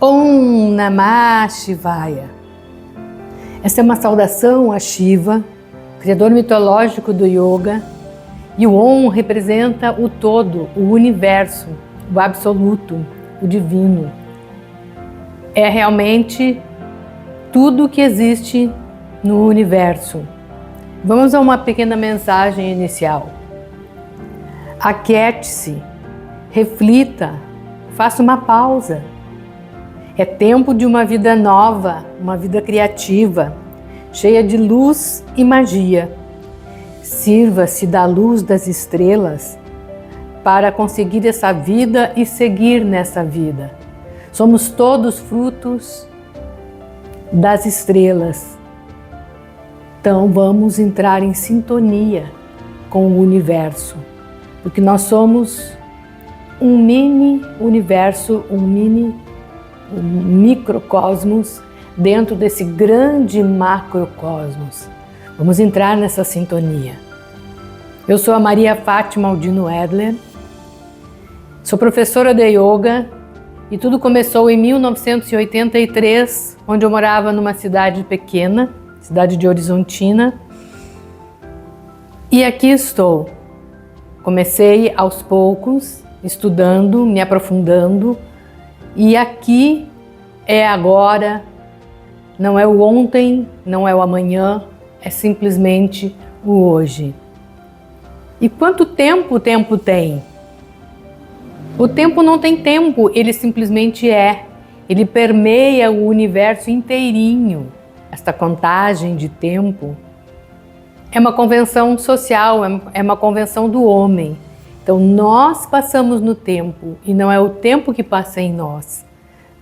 Om Namah Shivaya. Esta é uma saudação a Shiva, criador mitológico do yoga, e o Om representa o todo, o universo, o absoluto, o divino. É realmente tudo que existe no universo. Vamos a uma pequena mensagem inicial. Aquiete-se, reflita, faça uma pausa. É tempo de uma vida nova, uma vida criativa, cheia de luz e magia. Sirva-se da luz das estrelas para conseguir essa vida e seguir nessa vida. Somos todos frutos das estrelas. Então vamos entrar em sintonia com o universo, porque nós somos um mini universo, um microcosmos dentro desse grande macrocosmos. Vamos entrar nessa sintonia. Eu sou a Maria Fátima Aldino Edler, sou professora de yoga e tudo começou em 1983, onde eu morava numa cidade pequena, cidade de Horizontina, e aqui estou. Comecei aos poucos, estudando, me aprofundando, e aqui é agora, não é o ontem, não é o amanhã, é simplesmente o hoje. E quanto tempo o tempo tem? O tempo não tem tempo, ele simplesmente é. Ele permeia o universo inteirinho. Esta contagem de tempo é uma convenção social, é uma convenção do homem. Então nós passamos no tempo e não é o tempo que passa em nós.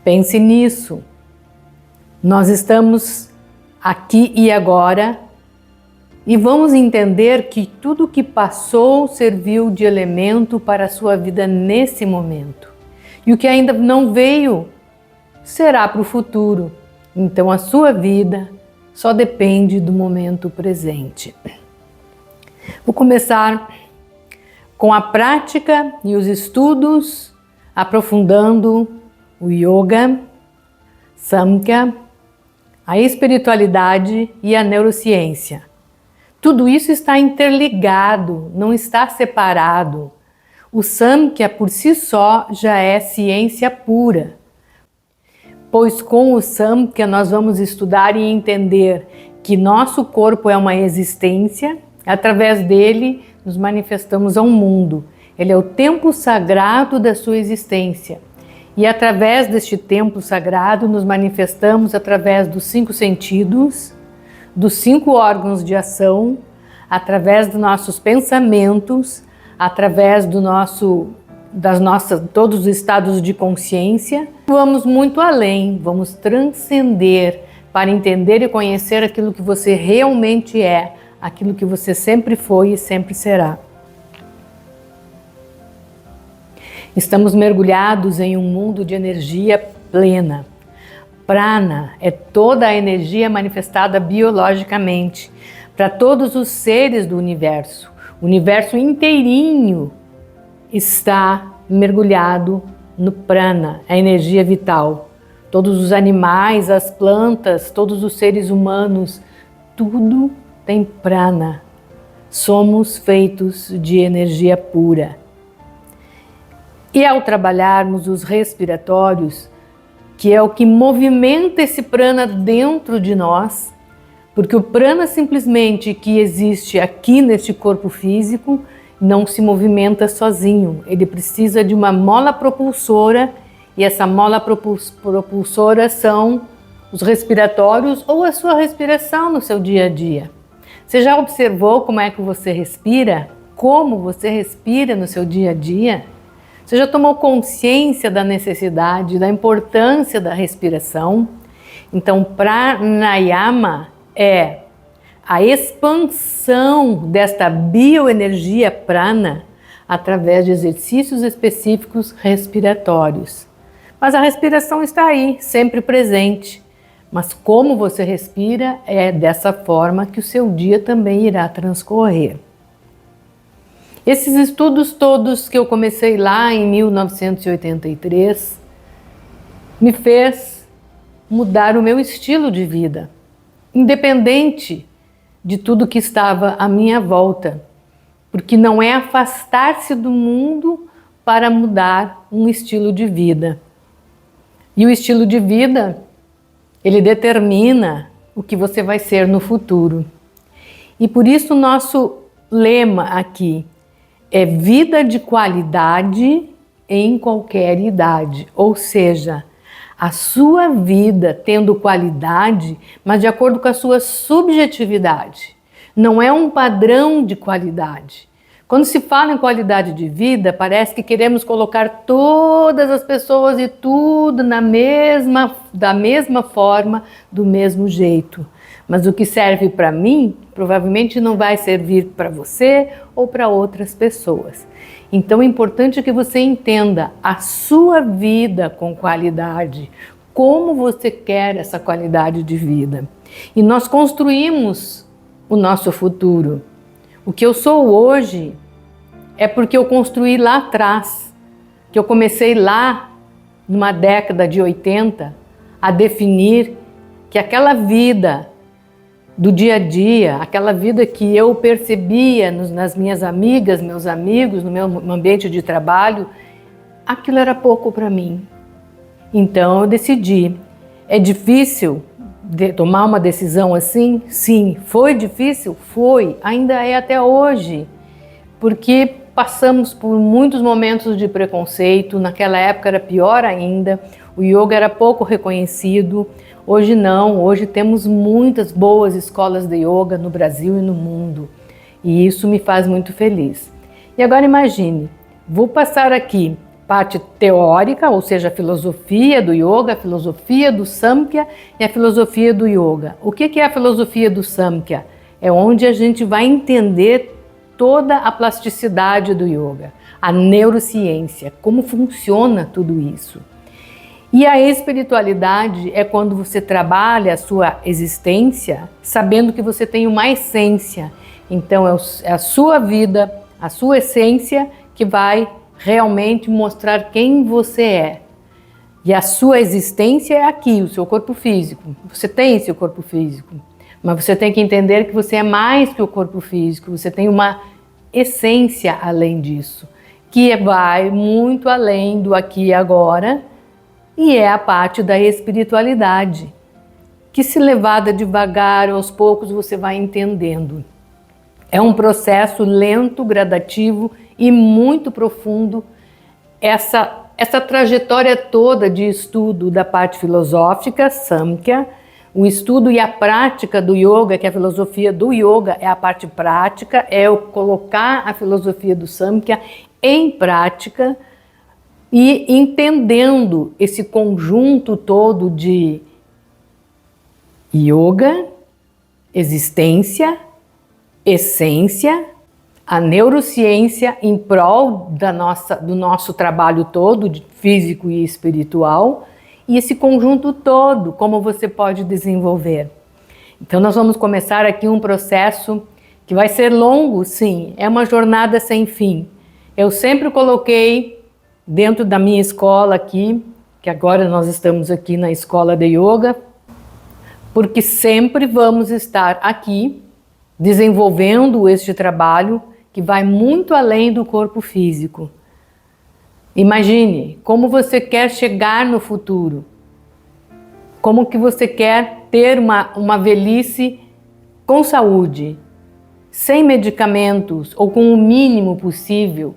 Pense nisso. Nós estamos aqui e agora e vamos entender que tudo que passou serviu de elemento para a sua vida nesse momento. E o que ainda não veio será para o futuro. Então a sua vida só depende do momento presente. Vou começar com a prática e os estudos, aprofundando o yoga, samkhya, a espiritualidade e a neurociência. Tudo isso está interligado, não está separado. O samkhya por si só já é ciência pura, pois com o samkhya nós vamos estudar e entender que nosso corpo é uma existência, através dele nos manifestamos ao mundo. Ele é o templo sagrado da sua existência. E através deste templo sagrado nos manifestamos através dos 5 sentidos, dos 5 órgãos de ação, através dos nossos pensamentos, através todos os estados de consciência. Vamos muito além, vamos transcender para entender e conhecer aquilo que você realmente é, aquilo que você sempre foi e sempre será. Estamos mergulhados em um mundo de energia plena. Prana é toda a energia manifestada biologicamente para todos os seres do universo. O universo inteirinho está mergulhado no prana, a energia vital. Todos os animais, as plantas, todos os seres humanos, tudo tem prana. Somos feitos de energia pura. E ao trabalharmos os respiratórios, que é o que movimenta esse prana dentro de nós, porque o prana simplesmente que existe aqui neste corpo físico não se movimenta sozinho. Ele precisa de uma mola propulsora e essa mola propulsora são os respiratórios ou a sua respiração no seu dia a dia. Você já observou como é que você respira? Como você respira no seu dia a dia? Você já tomou consciência da necessidade, da importância da respiração? Então, pranayama é a expansão desta bioenergia prana através de exercícios específicos respiratórios. Mas a respiração está aí, sempre presente. Mas como você respira é dessa forma que o seu dia também irá transcorrer. Esses estudos todos que eu comecei lá em 1983 me fez mudar o meu estilo de vida, independente de tudo que estava à minha volta, porque não é afastar-se do mundo para mudar um estilo de vida. E o estilo de vida, ele determina o que você vai ser no futuro. E por isso o nosso lema aqui é vida de qualidade em qualquer idade, ou seja, a sua vida tendo qualidade, mas de acordo com a sua subjetividade. Não é um padrão de qualidade. Quando se fala em qualidade de vida, parece que queremos colocar todas as pessoas e tudo da mesma forma, do mesmo jeito. Mas o que serve para mim, provavelmente não vai servir para você ou para outras pessoas. Então é importante que você entenda a sua vida com qualidade, como você quer essa qualidade de vida. E nós construímos o nosso futuro. O que eu sou hoje é porque eu construí lá atrás, que eu comecei lá numa década de 80 a definir que aquela vida do dia a dia, aquela vida que eu percebia nas minhas amigas, meus amigos, no meu ambiente de trabalho, aquilo era pouco para mim. Então eu decidi. É difícil tomar uma decisão assim? Sim. Foi difícil? Foi. Ainda é até hoje. Porque passamos por muitos momentos de preconceito. Naquela época era pior ainda. O yoga era pouco reconhecido. Hoje não. Hoje temos muitas boas escolas de yoga no Brasil e no mundo. E isso me faz muito feliz. E agora imagine, vou passar aqui parte teórica, ou seja, a filosofia do yoga, a filosofia do Samkhya e a filosofia do yoga. O que é a filosofia do Samkhya? É onde a gente vai entender toda a plasticidade do yoga, a neurociência, como funciona tudo isso. E a espiritualidade é quando você trabalha a sua existência sabendo que você tem uma essência. Então é a sua vida, a sua essência que vai realmente mostrar quem você é. E a sua existência é aqui, o seu corpo físico. Você tem esse corpo físico, mas você tem que entender que você é mais que o corpo físico, você tem uma essência além disso, que vai muito além do aqui e agora, e é a parte da espiritualidade, que se levada devagar, aos poucos você vai entendendo. É um processo lento, gradativo e muito profundo, essa trajetória toda de estudo da parte filosófica, Samkhya, o estudo e a prática do yoga, que a filosofia do yoga é a parte prática, é eu colocar a filosofia do Samkhya em prática e entendendo esse conjunto todo de yoga, existência, essência, a neurociência em prol do nosso trabalho todo, de físico e espiritual, e esse conjunto todo, como você pode desenvolver. Então nós vamos começar aqui um processo que vai ser longo, sim, é uma jornada sem fim. Eu sempre coloquei dentro da minha escola aqui, que agora nós estamos aqui na escola de yoga, porque sempre vamos estar aqui desenvolvendo este trabalho que vai muito além do corpo físico. Imagine como você quer chegar no futuro, como que você quer ter uma velhice com saúde, sem medicamentos ou com o mínimo possível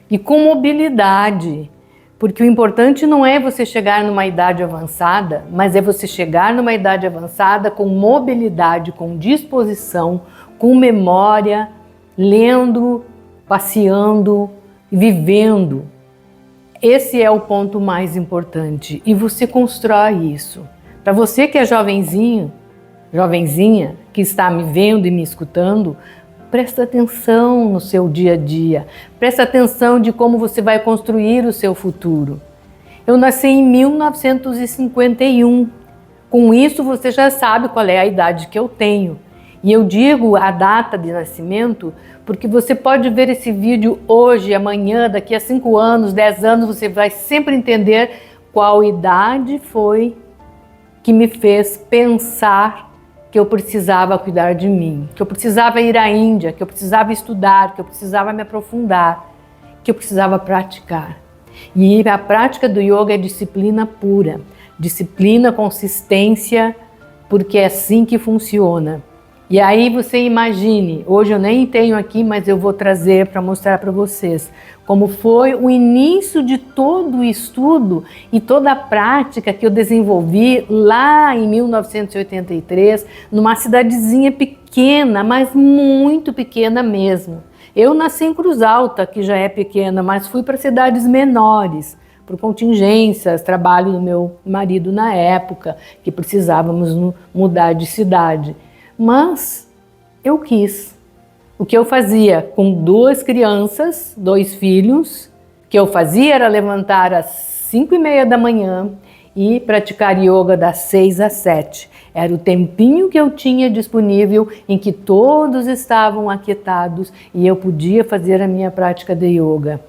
e com mobilidade, porque o importante não é você chegar numa idade avançada, mas é você chegar numa idade avançada com mobilidade, com disposição, com memória, lendo, passeando, vivendo. Esse é o ponto mais importante e você constrói isso. Para você que é jovenzinho, jovenzinha, que está me vendo e me escutando, presta atenção no seu dia a dia, presta atenção de como você vai construir o seu futuro. Eu nasci em 1951, com isso você já sabe qual é a idade que eu tenho. E eu digo a data de nascimento porque você pode ver esse vídeo hoje, amanhã, daqui a 5 anos, 10 anos, você vai sempre entender qual idade foi que me fez pensar que eu precisava cuidar de mim, que eu precisava ir à Índia, que eu precisava estudar, que eu precisava me aprofundar, que eu precisava praticar. E a prática do yoga é disciplina pura, disciplina, consistência, porque é assim que funciona. E aí você imagine, hoje eu nem tenho aqui, mas eu vou trazer para mostrar para vocês como foi o início de todo o estudo e toda a prática que eu desenvolvi lá em 1983, numa cidadezinha pequena, mas muito pequena mesmo. Eu nasci em Cruz Alta, que já é pequena, mas fui para cidades menores, por contingências, trabalho do meu marido na época, que precisávamos mudar de cidade. Mas eu quis. O que eu fazia com 2 crianças, 2 filhos, o que eu fazia era levantar às 5:30 da manhã e praticar yoga das 6 às 7. Era o tempinho que eu tinha disponível em que todos estavam aquietados e eu podia fazer a minha prática de yoga.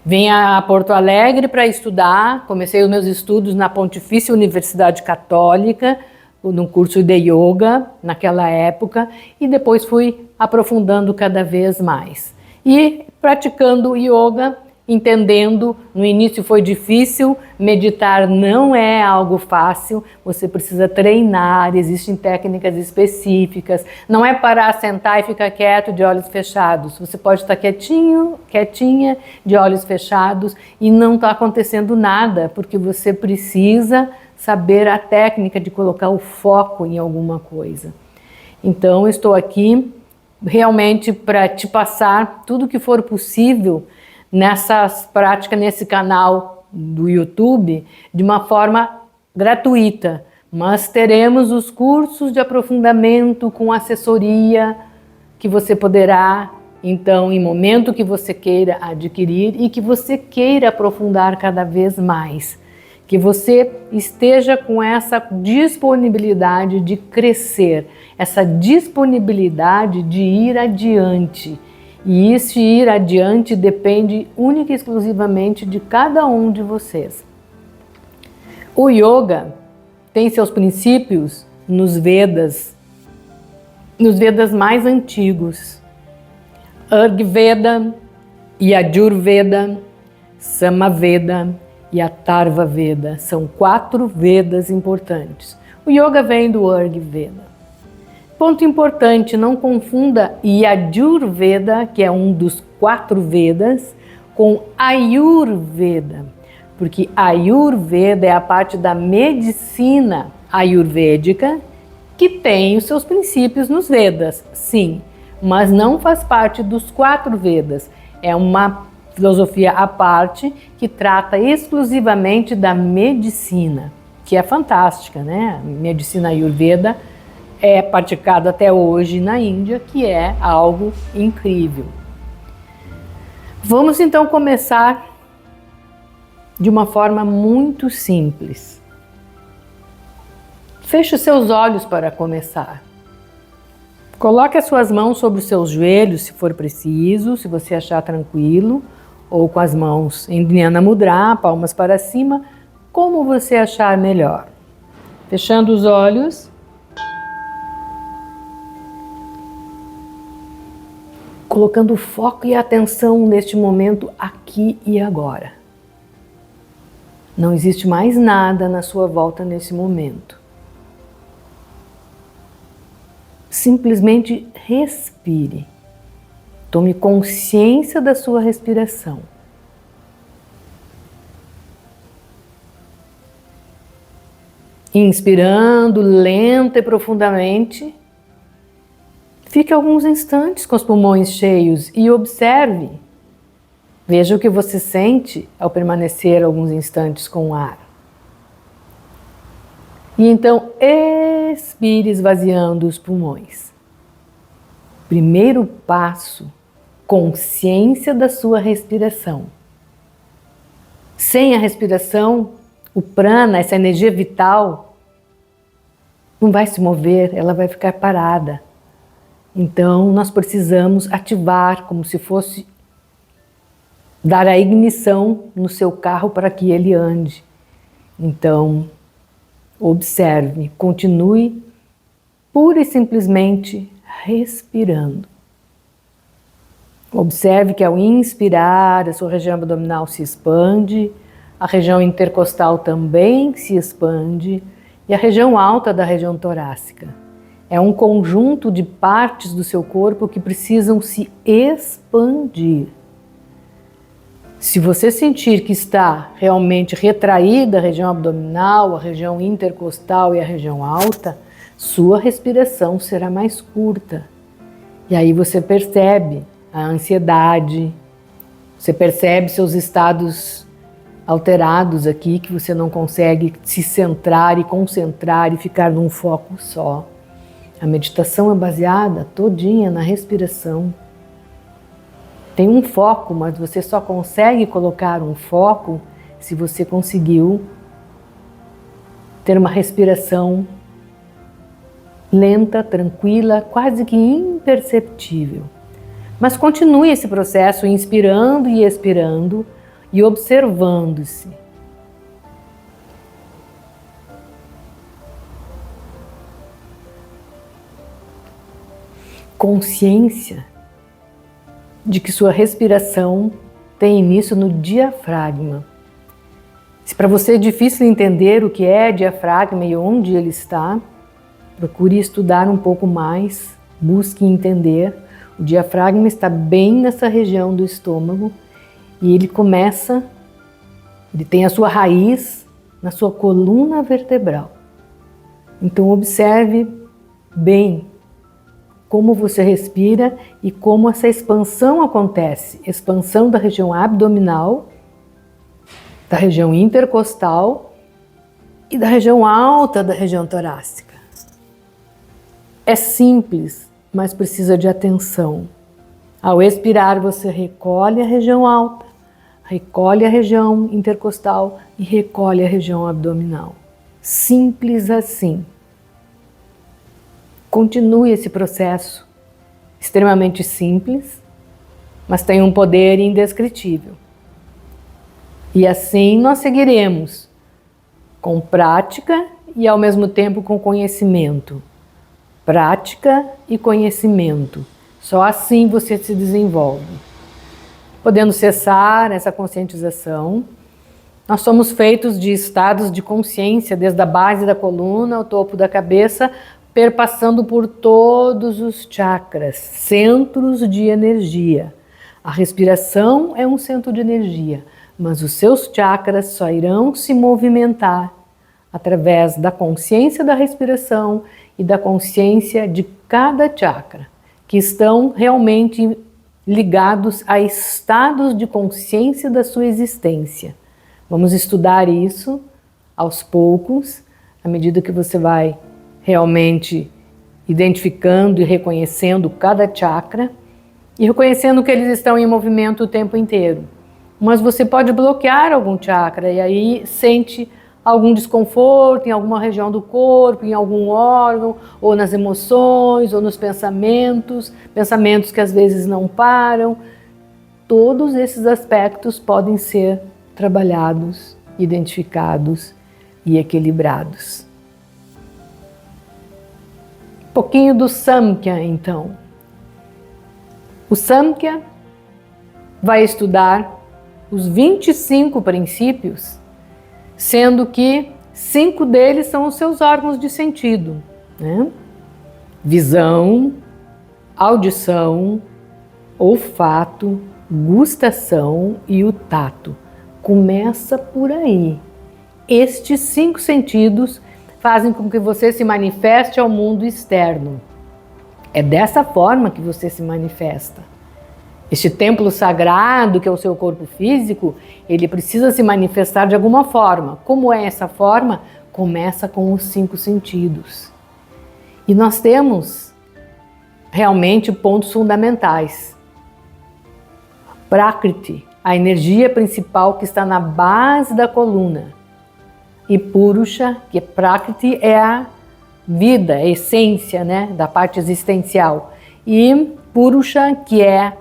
Vim a Porto Alegre para estudar, comecei os meus estudos na Pontifícia Universidade Católica, no curso de yoga naquela época, e depois fui aprofundando cada vez mais. E praticando yoga, entendendo, no início foi difícil, meditar não é algo fácil, você precisa treinar, existem técnicas específicas, não é parar, sentar e ficar quieto de olhos fechados, você pode estar quietinho, quietinha, de olhos fechados e não está acontecendo nada, porque você precisa saber a técnica de colocar o foco em alguma coisa. Então, estou aqui realmente para te passar tudo que for possível nessas práticas, nesse canal do YouTube, de uma forma gratuita. Mas teremos os cursos de aprofundamento com assessoria que você poderá, então, em momento que você queira adquirir e que você queira aprofundar cada vez mais. Que você esteja com essa disponibilidade de crescer, essa disponibilidade de ir adiante. E esse ir adiante depende única e exclusivamente de cada um de vocês. O yoga tem seus princípios nos Vedas mais antigos. Rigveda, Yajurveda, Samaveda e Atharva Veda. São 4 Vedas importantes. O yoga vem do Rigveda. Ponto importante, não confunda Yajurveda, que é um dos 4 Vedas, com Ayurveda, porque Ayurveda é a parte da medicina ayurvédica que tem os seus princípios nos Vedas, sim, mas não faz parte dos 4 Vedas. É uma filosofia à parte que trata exclusivamente da medicina, que é fantástica, né? Medicina Ayurveda é praticado até hoje na Índia, que é algo incrível. Vamos então começar de uma forma muito simples. Feche os seus olhos para começar. Coloque as suas mãos sobre os seus joelhos, se for preciso, se você achar tranquilo, ou com as mãos em Dhyana Mudra, palmas para cima, como você achar melhor. Fechando os olhos. Colocando foco e atenção neste momento aqui e agora. Não existe mais nada na sua volta nesse momento. Simplesmente respire. Tome consciência da sua respiração. Inspirando lenta e profundamente. Fique alguns instantes com os pulmões cheios e observe. Veja o que você sente ao permanecer alguns instantes com o ar. E então expire esvaziando os pulmões. Primeiro passo, consciência da sua respiração. Sem a respiração, o prana, essa energia vital, não vai se mover, ela vai ficar parada. Então, nós precisamos ativar como se fosse dar a ignição no seu carro para que ele ande. Então, observe, continue pura e simplesmente respirando. Observe que ao inspirar, a sua região abdominal se expande, a região intercostal também se expande e a região alta da região torácica. É um conjunto de partes do seu corpo que precisam se expandir. Se você sentir que está realmente retraída a região abdominal, a região intercostal e a região alta, sua respiração será mais curta. E aí você percebe a ansiedade, você percebe seus estados alterados aqui, que você não consegue se centrar e concentrar e ficar num foco só. A meditação é baseada todinha na respiração. Tem um foco, mas você só consegue colocar um foco se você conseguiu ter uma respiração lenta, tranquila, quase que imperceptível. Mas continue esse processo inspirando e expirando e observando-se. Consciência de que sua respiração tem início no diafragma. Se para você é difícil entender o que é diafragma e onde ele está, procure estudar um pouco mais, busque entender. O diafragma está bem nessa região do estômago e ele tem a sua raiz na sua coluna vertebral. Então observe bem como você respira e como essa expansão acontece. Expansão da região abdominal, da região intercostal e da região alta da região torácica. É simples, mas precisa de atenção. Ao expirar, você recolhe a região alta, recolhe a região intercostal e recolhe a região abdominal. Simples assim. Continue esse processo, extremamente simples, mas tem um poder indescritível. E assim nós seguiremos, com prática e ao mesmo tempo com conhecimento. Prática e conhecimento. Só assim você se desenvolve. Podendo cessar essa conscientização, nós somos feitos de estados de consciência, desde a base da coluna ao topo da cabeça, perpassando por todos os chakras, centros de energia. A respiração é um centro de energia, mas os seus chakras só irão se movimentar através da consciência da respiração e da consciência de cada chakra, que estão realmente ligados a estados de consciência da sua existência. Vamos estudar isso aos poucos, à medida que você vai realmente identificando e reconhecendo cada chakra e reconhecendo que eles estão em movimento o tempo inteiro. Mas você pode bloquear algum chakra e aí sente algum desconforto em alguma região do corpo, em algum órgão, ou nas emoções, ou nos pensamentos que às vezes não param. Todos esses aspectos podem ser trabalhados, identificados e equilibrados. Um pouquinho do Samkhya, então. O Samkhya vai estudar os 25 princípios, sendo que 5 deles são os seus órgãos de sentido, né? Visão, audição, olfato, gustação e o tato. Começa por aí. Estes 5 sentidos fazem com que você se manifeste ao mundo externo. É dessa forma que você se manifesta. Este templo sagrado, que é o seu corpo físico, ele precisa se manifestar de alguma forma. Como é essa forma? Começa com os 5 sentidos. E nós temos realmente pontos fundamentais. Prakriti, a energia principal que está na base da coluna. E Purusha, que Prakriti é a vida, a essência, né, da parte existencial. E Purusha, que é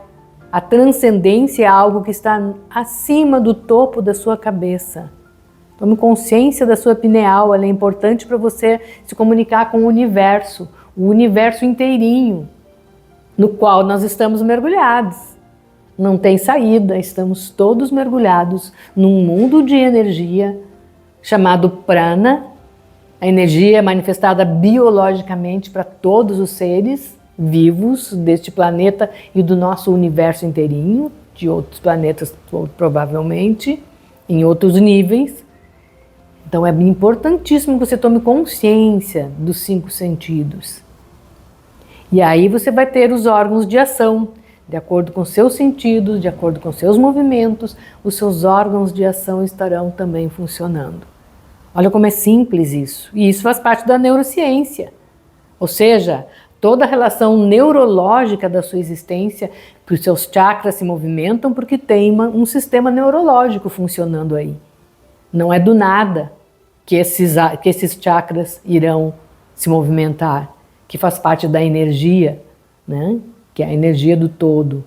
a transcendência, é algo que está acima do topo da sua cabeça. Tome consciência da sua pineal, ela é importante para você se comunicar com o universo inteirinho, no qual nós estamos mergulhados. Não tem saída, estamos todos mergulhados num mundo de energia chamado prana. A energia é manifestada biologicamente para todos os seres vivos deste planeta e do nosso universo inteirinho, de outros planetas provavelmente, em outros níveis. Então é importantíssimo que você tome consciência dos 5 sentidos. E aí você vai ter os órgãos de ação, de acordo com seus sentidos, de acordo com seus movimentos, os seus órgãos de ação estarão também funcionando. Olha como é simples isso. E isso faz parte da neurociência. Ou seja, toda a relação neurológica da sua existência, que os seus chakras se movimentam porque tem um sistema neurológico funcionando aí. Não é do nada que esses chakras irão se movimentar, que faz parte da energia, né? Que é a energia do todo.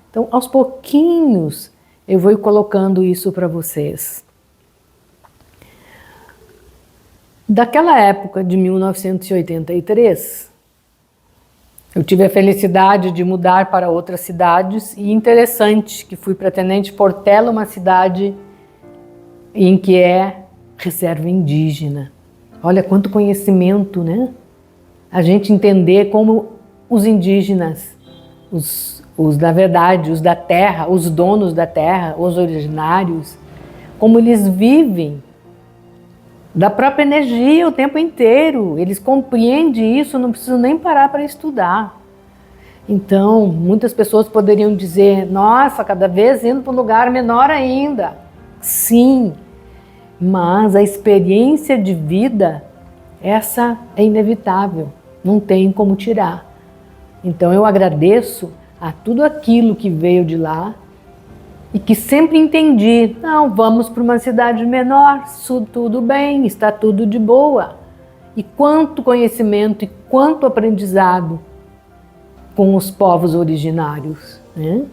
Então, aos pouquinhos, eu vou colocando isso para vocês. Daquela época de 1983, eu tive a felicidade de mudar para outras cidades e interessante que fui para Tenente Portela, uma cidade em que é reserva indígena. Olha quanto conhecimento, né? A gente entender como os indígenas, na verdade, os da terra, os donos da terra, os originários, como eles vivem da própria energia o tempo inteiro. Eles compreendem isso, não precisam nem parar para estudar. Então, muitas pessoas poderiam dizer, nossa, cada vez indo para um lugar menor ainda. Sim, mas a experiência de vida, essa é inevitável, não tem como tirar. Então eu agradeço a tudo aquilo que veio de lá e que sempre entendi, não, vamos para uma cidade menor, tudo bem, está tudo de boa. E quanto conhecimento e quanto aprendizado com os povos originários, né?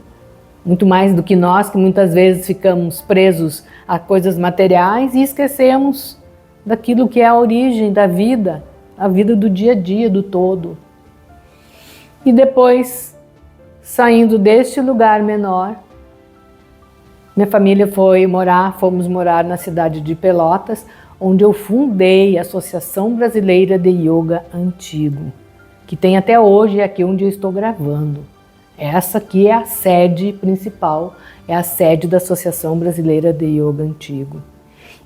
Muito mais do que nós, que muitas vezes ficamos presos a coisas materiais e esquecemos daquilo que é a origem da vida, a vida do dia a dia, do todo. E depois, saindo deste lugar menor, minha família fomos morar na cidade de Pelotas, onde eu fundei a Associação Brasileira de Yoga Antigo, que tem até hoje aqui onde eu estou gravando. Essa aqui é a sede principal, é a sede da Associação Brasileira de Yoga Antigo.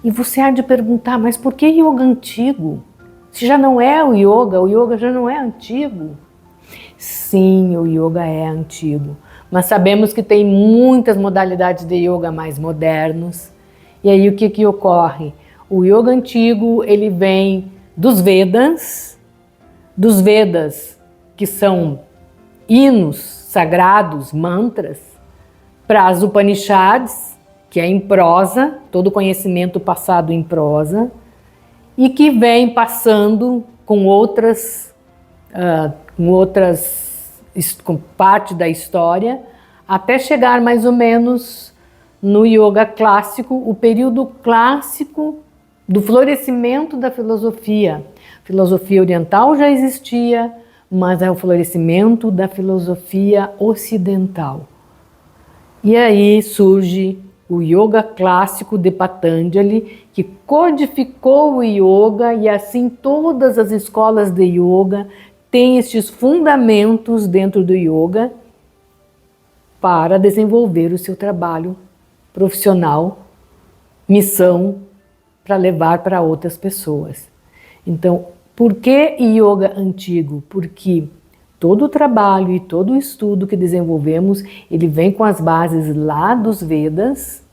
E você há de perguntar, mas por que yoga antigo? Se já não é o yoga já não é antigo? Sim, o yoga é antigo, mas sabemos que tem muitas modalidades de yoga mais modernos. E aí o que ocorre? O yoga antigo, ele vem dos Vedas, que são hinos sagrados, mantras, para as Upanishads, que é em prosa, todo conhecimento passado em prosa, e que vem passando com com parte da história, até chegar mais ou menos no yoga clássico, o período clássico do florescimento da filosofia. A filosofia oriental já existia, mas é o florescimento da filosofia ocidental. E aí surge o yoga clássico de Patanjali, que codificou o yoga, e assim todas as escolas de yoga têm estes fundamentos dentro do yoga para desenvolver o seu trabalho profissional, missão, para levar para outras pessoas. Então, por que yoga antigo? Porque todo o trabalho e todo o estudo que desenvolvemos, ele vem com as bases lá dos Vedas,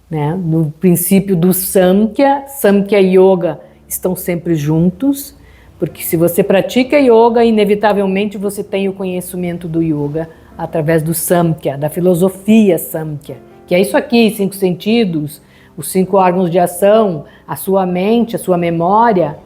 né? No princípio do Samkhya. Samkhya e Yoga estão sempre juntos, porque se você pratica yoga, inevitavelmente você tem o conhecimento do yoga através do Samkhya, da filosofia Samkhya, que é isso aqui, 5 sentidos, os 5 órgãos de ação, a sua mente, a sua memória,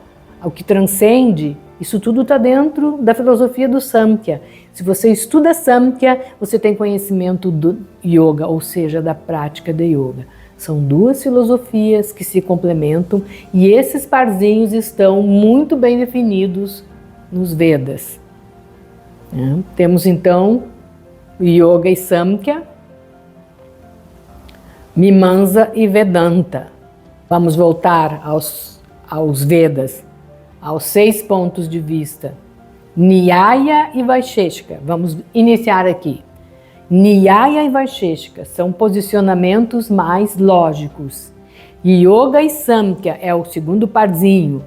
o que transcende. Isso tudo está dentro da filosofia do Samkhya. Se você estuda Samkhya, você tem conhecimento do yoga, ou seja, da prática de yoga. São duas filosofias que se complementam e esses parzinhos estão muito bem definidos nos Vedas. Temos então Yoga e Samkhya, Mimamsa e Vedanta. Vamos voltar aos Vedas, aos 6 pontos de vista. Nyaya e Vaisheshika. Vamos iniciar aqui. Nyaya e Vaisheshika são posicionamentos mais lógicos. Yoga e Samkhya é o segundo parzinho.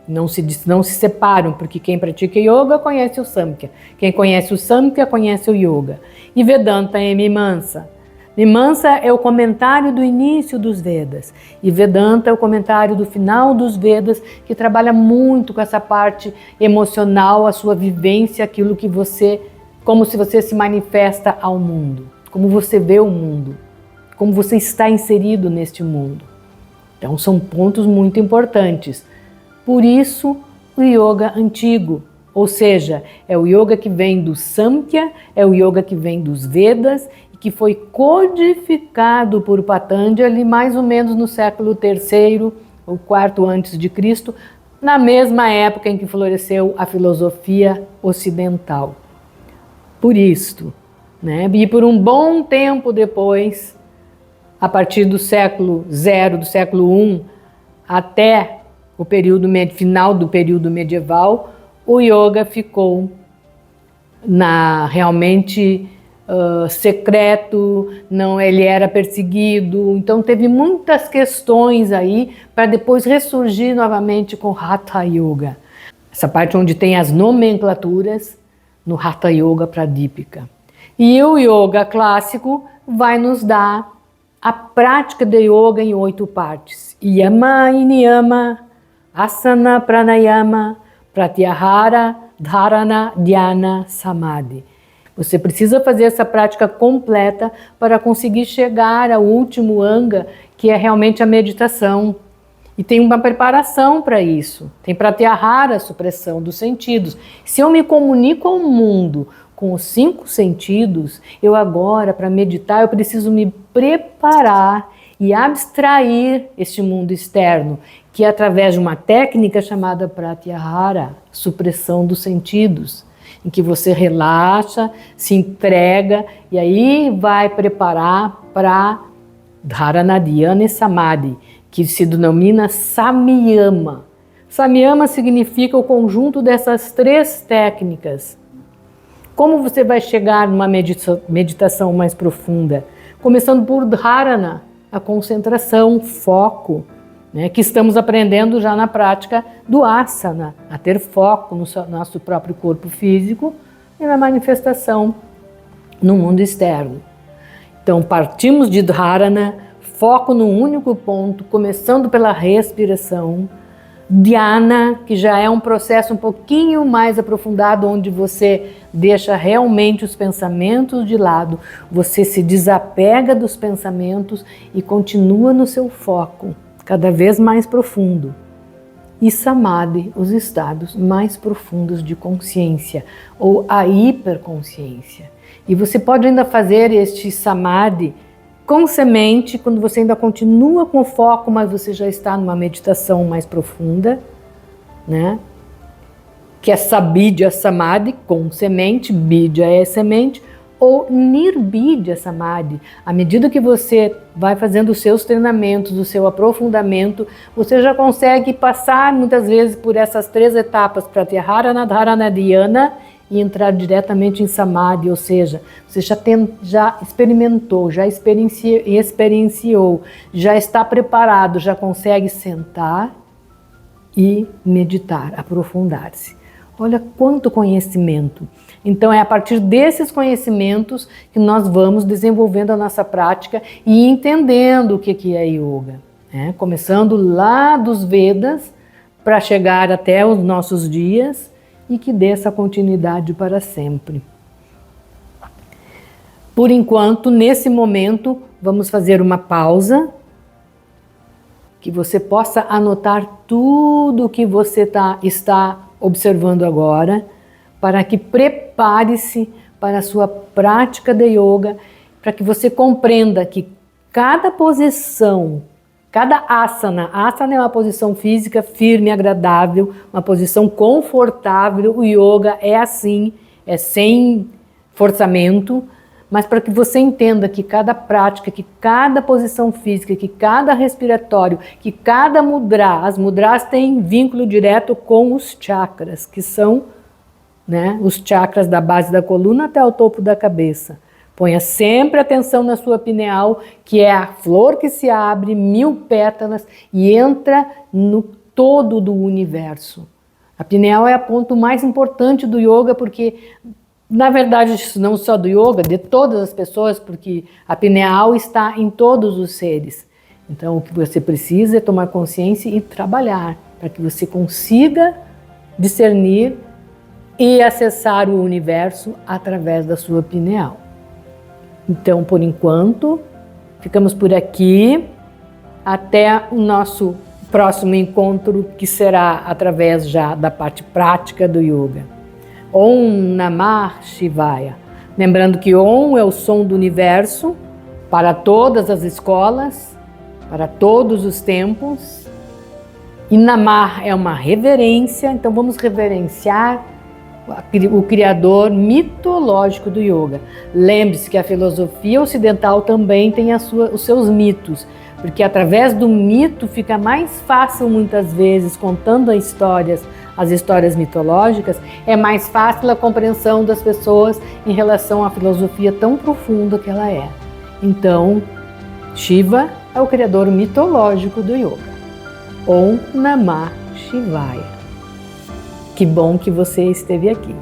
Não se separam, porque quem pratica yoga conhece o Samkhya. Quem conhece o Samkhya conhece o yoga. E Vedanta é Mimamsa. Mimamsa é o comentário do início dos Vedas. E Vedanta é o comentário do final dos Vedas, que trabalha muito com essa parte emocional, a sua vivência, aquilo que você... como se você se manifesta ao mundo, como você vê o mundo, como você está inserido neste mundo. Então são pontos muito importantes. Por isso o yoga antigo, ou seja, é o yoga que vem do Samkhya, é o yoga que vem dos Vedas e que foi codificado por Patanjali mais ou menos no século III ou IV antes de Cristo, na mesma época em que floresceu a filosofia ocidental. Por isto, e por um bom tempo depois, a partir do século zero, do século I, até o final do período medieval, o yoga ficou realmente secreto, ele era perseguido, então teve muitas questões aí para depois ressurgir novamente com Hatha Yoga. Essa parte onde tem as nomenclaturas, no Hatha Yoga Pradipika. E o yoga clássico vai nos dar a prática de yoga em 8 partes. Yama e Niyama, Asana, Pranayama, Pratyahara, Dharana, Dhyana, Samadhi. Você precisa fazer essa prática completa para conseguir chegar ao último anga, que é realmente a meditação. E tem uma preparação para isso. Tem pratyahara, a supressão dos sentidos. Se eu me comunico ao mundo com os 5 sentidos, eu agora, para meditar, eu preciso me preparar e abstrair este mundo externo, que é através de uma técnica chamada pratyahara, supressão dos sentidos, em que você relaxa, se entrega e aí vai preparar para Dharana, Dhyana e Samadhi, que se denomina Samyama. Samyama significa o conjunto dessas 3 técnicas. Como você vai chegar numa meditação mais profunda? Começando por Dharana, a concentração, foco, que estamos aprendendo já na prática do asana, a ter foco no nosso próprio corpo físico e na manifestação no mundo externo. Então partimos de Dharana, foco num único ponto, começando pela respiração. Dhyana, que já é um processo um pouquinho mais aprofundado, onde você deixa realmente os pensamentos de lado, você se desapega dos pensamentos e continua no seu foco, cada vez mais profundo. E Samadhi, os estados mais profundos de consciência, ou a hiperconsciência. E você pode ainda fazer este Samadhi com semente, quando você ainda continua com o foco, mas você já está numa meditação mais profunda, que é Sabidya Samadhi, com semente, Bidya é semente, ou Nirbidya Samadhi. À medida que você vai fazendo os seus treinamentos, o seu aprofundamento, você já consegue passar muitas vezes por essas 3 etapas, Pratyahara, Dharana, Dhyana, e entrar diretamente em Samadhi, ou seja, você já experimentou, já experienciou, já está preparado, já consegue sentar e meditar, aprofundar-se. Olha quanto conhecimento! Então é a partir desses conhecimentos que nós vamos desenvolvendo a nossa prática e entendendo o que é yoga. Começando lá dos Vedas para chegar até os nossos dias, e que dê essa continuidade para sempre. Por enquanto, nesse momento, vamos fazer uma pausa, que você possa anotar tudo o que você está observando agora, para que prepare-se para a sua prática de yoga, para que você compreenda que cada posição, cada asana é uma posição física firme, agradável, uma posição confortável. O yoga é assim, é sem forçamento, mas para que você entenda que cada prática, que cada posição física, que cada respiratório, que cada mudra, as mudras têm vínculo direto com os chakras, que são, né, os chakras da base da coluna até o topo da cabeça. Ponha sempre atenção na sua pineal, que é a flor que se abre, 1000 pétalas, e entra no todo do universo. A pineal é o ponto mais importante do yoga, porque, na verdade, não só do yoga, de todas as pessoas, porque a pineal está em todos os seres. Então, o que você precisa é tomar consciência e trabalhar, para que você consiga discernir e acessar o universo através da sua pineal. Então, por enquanto, ficamos por aqui. Até o nosso próximo encontro, que será através já da parte prática do yoga. Om Namah Shivaya. Lembrando que Om é o som do universo para todas as escolas, para todos os tempos. E Namah é uma reverência, então vamos reverenciar o criador mitológico do yoga. Lembre-se que a filosofia ocidental também tem os seus mitos, porque através do mito fica mais fácil, muitas vezes, contando as histórias mitológicas, é mais fácil a compreensão das pessoas em relação à filosofia tão profunda que ela é. Então, Shiva é o criador mitológico do yoga. Om Namah Shivaya. Que bom que você esteve aqui.